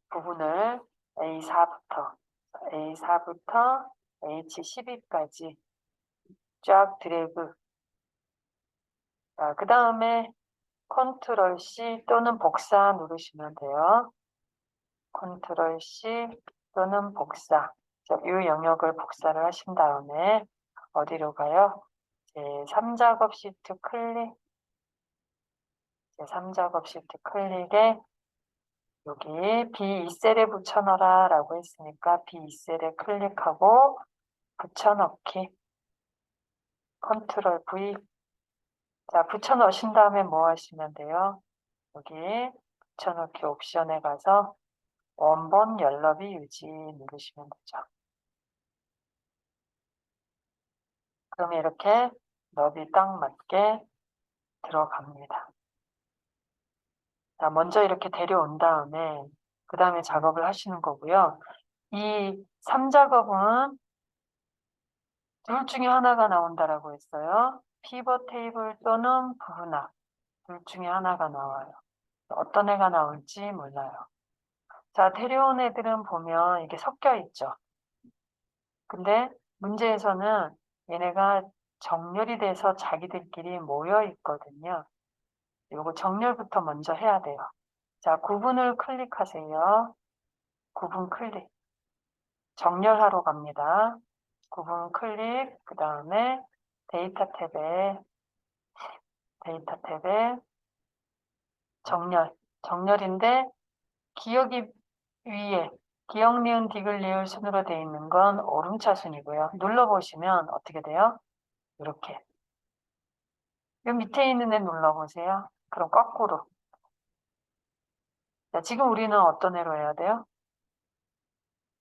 부분을 A4부터 H12까지 쫙 드래그. 자, 그 다음에 컨트롤 C 또는 복사 누르시면 돼요. 컨트롤 C 또는 복사. 이 영역을 복사를 하신 다음에 어디로 가요? 제3작업 시트 클릭. 제3작업 시트 클릭에 여기 B2셀에 붙여넣어라 라고 했으니까 B2셀에 클릭하고 붙여넣기. 컨트롤 V. 자, 붙여넣으신 다음에 뭐 하시면 돼요? 여기 붙여넣기 옵션에 가서 원본 열너비 유지 누르시면 되죠. 그러면 이렇게 너비 딱 맞게 들어갑니다. 자, 먼저 이렇게 데려온 다음에 그 다음에 작업을 하시는 거고요. 이 3작업은 둘 중에 하나가 나온다라고 했어요. 피벗 테이블 또는 부분합. 둘 중에 하나가 나와요. 어떤 애가 나올지 몰라요. 자, 데려온 애들은 보면 이게 섞여 있죠. 근데 문제에서는 얘네가 정렬이 돼서 자기들끼리 모여 있거든요. 요거 정렬부터 먼저 해야 돼요. 자, 구분을 클릭하세요. 구분 클릭. 정렬하러 갑니다. 구분 클릭, 그 다음에 데이터 탭에 정렬인데 기억이 위에 기억, 니은, 디귿, 리을 순으로 되어 있는 건 오름차순이고요. 눌러보시면 어떻게 돼요? 이렇게. 이 밑에 있는 애 눌러보세요. 그럼 거꾸로. 자, 지금 우리는 어떤 애로 해야 돼요?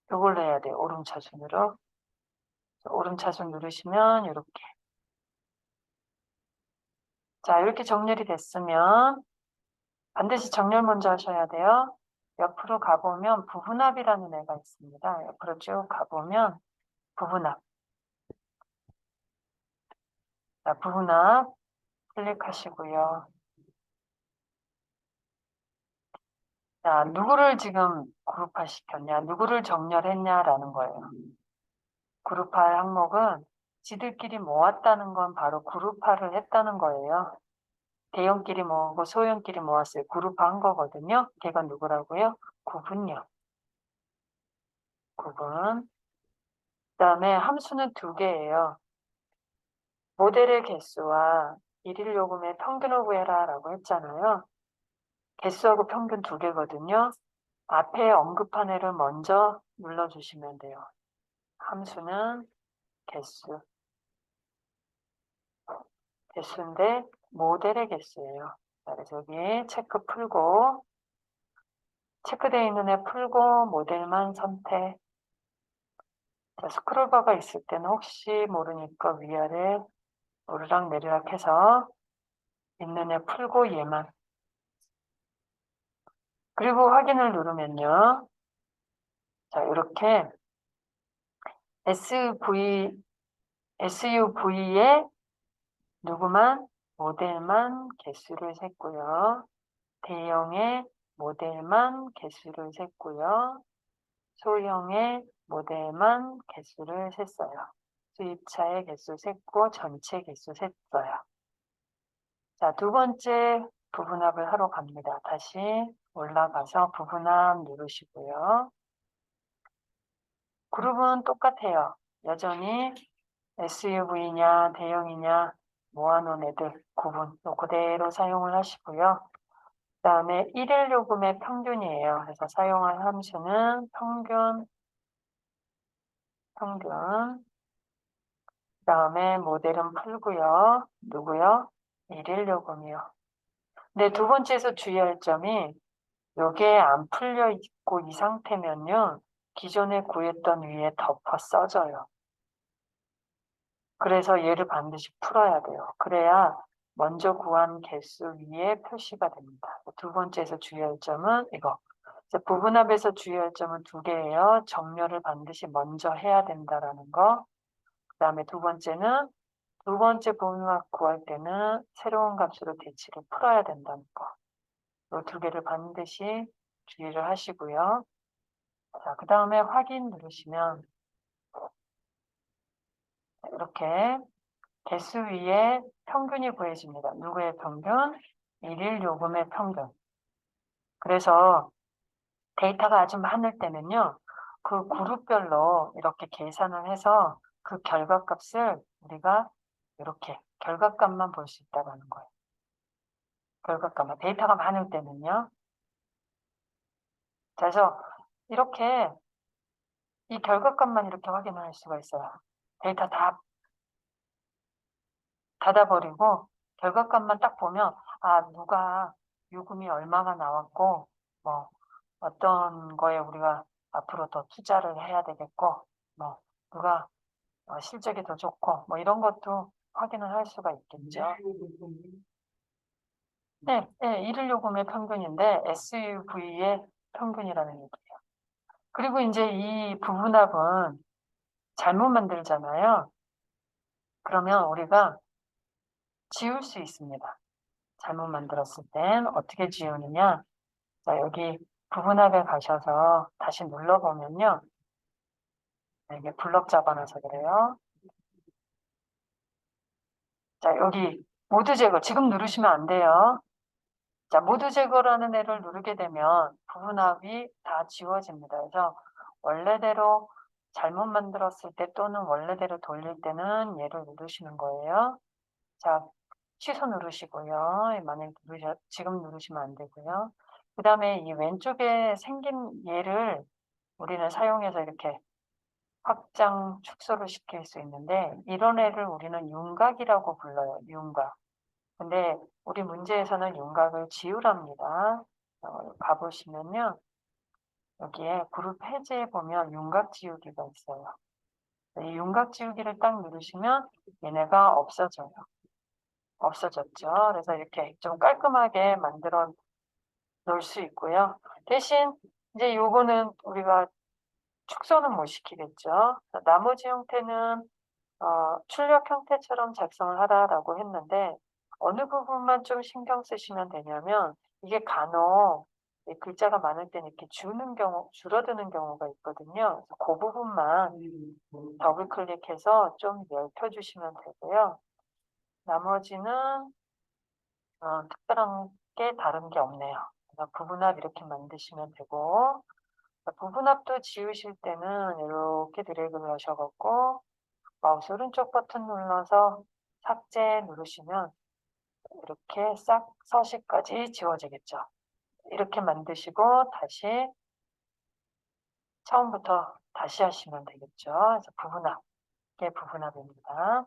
이걸로 해야 돼요. 오름차순으로. 오름차순 누르시면 이렇게. 자, 이렇게 정렬이 됐으면 반드시 정렬 먼저 하셔야 돼요. 옆으로 가보면 부분합이라는 애가 있습니다. 옆으로 쭉 가보면 부분합. 자, 부분합 클릭하시고요. 자, 누구를 지금 그룹화 시켰냐, 누구를 정렬했냐라는 거예요. 그룹화 항목은 지들끼리 모았다는 건 바로 그룹화를 했다는 거예요. 대형끼리 모으고 소형끼리 모았어요. 그룹화 한 거거든요. 걔가 누구라고요? 구분요. 구분. 그 다음에 함수는 두 개예요. 모델의 개수와 일일 요금의 평균을 구해라 라고 했잖아요. 개수하고 평균 두 개거든요. 앞에 언급한 애를 먼저 눌러주시면 돼요. 함수는 개수인데 모델의 개수예요. 그래서 여기 체크 풀고 체크되어 있는 애 풀고 모델만 선택. 자, 스크롤바가 있을 때는 혹시 모르니까 위아래 오르락 내리락 해서 있는 애 풀고 얘만. 그리고 확인을 누르면요. 자, 이렇게 SUV에 누구만 모델만 개수를 셌고요. 대형의 모델만 개수를 셌고요. 소형의 모델만 개수를 셌어요. 수입차의 개수 셌고 전체 개수 셌어요. 자, 두 번째 부분합을 하러 갑니다. 다시 올라가서 부분합 누르시고요. 그룹은 똑같아요. 여전히 SUV냐 대형이냐 모아놓은 애들 구분 그대로 사용을 하시고요. 그 다음에 일일 요금의 평균이에요. 그래서 사용할 함수는 평균. 그 다음에 모델은 풀고요. 누구요? 일일 요금이요. 근데 두 번째에서 주의할 점이 요게 안 풀려 있고 이 상태면요. 기존에 구했던 위에 덮어 써져요. 그래서 얘를 반드시 풀어야 돼요. 그래야 먼저 구한 개수 위에 표시가 됩니다. 두 번째에서 주의할 점은 이거. 부분합에서 주의할 점은 두 개예요. 정렬을 반드시 먼저 해야 된다라는 거. 그 다음에 두 번째는 두 번째 부분합 구할 때는 새로운 값으로 대치를 풀어야 된다는 거. 이 두 개를 반드시 주의를 하시고요. 자, 그 다음에 확인 누르시면 이렇게 개수 위에 평균이 보여집니다. 누구의 평균? 일일 요금의 평균. 그래서 데이터가 아주 많을 때는요, 그 그룹별로 이렇게 계산을 해서 그 결과값을 우리가 이렇게 결과값만 볼 수 있다는 거예요. 결과값만. 데이터가 많을 때는요. 그래서 이렇게 이 결과값만 이렇게 확인할 수가 있어요. 데이터 다 닫아버리고 결과값만 딱 보면 누가 요금이 얼마가 나왔고 뭐 어떤 거에 우리가 앞으로 더 투자를 해야 되겠고 뭐 누가 실적이 더 좋고 뭐 이런 것도 확인을 할 수가 있겠죠. 네, 네, 일일 요금의 평균인데 SUV의 평균이라는 얘기예요. 그리고 이제 이 부분합은 잘못 만들잖아요. 그러면 우리가 지울 수 있습니다. 잘못 만들었을 땐 어떻게 지우느냐? 자, 여기 부분합에 가셔서 다시 눌러보면요. 이게 블럭 잡아놔서 그래요. 자, 여기 모두 제거. 지금 누르시면 안 돼요. 자, 모두 제거라는 애를 누르게 되면 부분합이 다 지워집니다. 그래서 원래대로 잘못 만들었을 때 또는 원래대로 돌릴 때는 얘를 누르시는 거예요. 자, 취소 누르시고요. 만약에 지금 누르시면 안 되고요. 그 다음에 이 왼쪽에 생긴 얘를 우리는 사용해서 이렇게 확장, 축소를 시킬 수 있는데 이런 애를 우리는 윤곽이라고 불러요. 윤곽. 근데 우리 문제에서는 윤곽을 지우랍니다. 가보시면요. 여기에 그룹 해제에 보면 윤곽 지우기가 있어요. 이 윤곽 지우기를 딱 누르시면 얘네가 없어져요. 없어졌죠. 그래서 이렇게 좀 깔끔하게 만들어 놓을 수 있고요. 대신 이제 요거는 우리가 축소는 못 시키겠죠. 나머지 형태는 출력 형태처럼 작성을 하라라고 했는데 어느 부분만 좀 신경 쓰시면 되냐면 이게 간혹 이 글자가 많을 때는 이렇게 줄어드는 경우가 있거든요. 그래서 그 부분만 더블 클릭해서 좀 넓혀주시면 되고요. 나머지는 특별한 게 다른 게 없네요. 그래서 부분합 이렇게 만드시면 되고 부분합도 지우실 때는 이렇게 드래그를 하셔갖고 마우스 오른쪽 버튼 눌러서 삭제 누르시면 이렇게 싹 서식까지 지워지겠죠. 이렇게 만드시고 다시 처음부터 다시 하시면 되겠죠. 그래서 부분합, 이게 부분합입니다.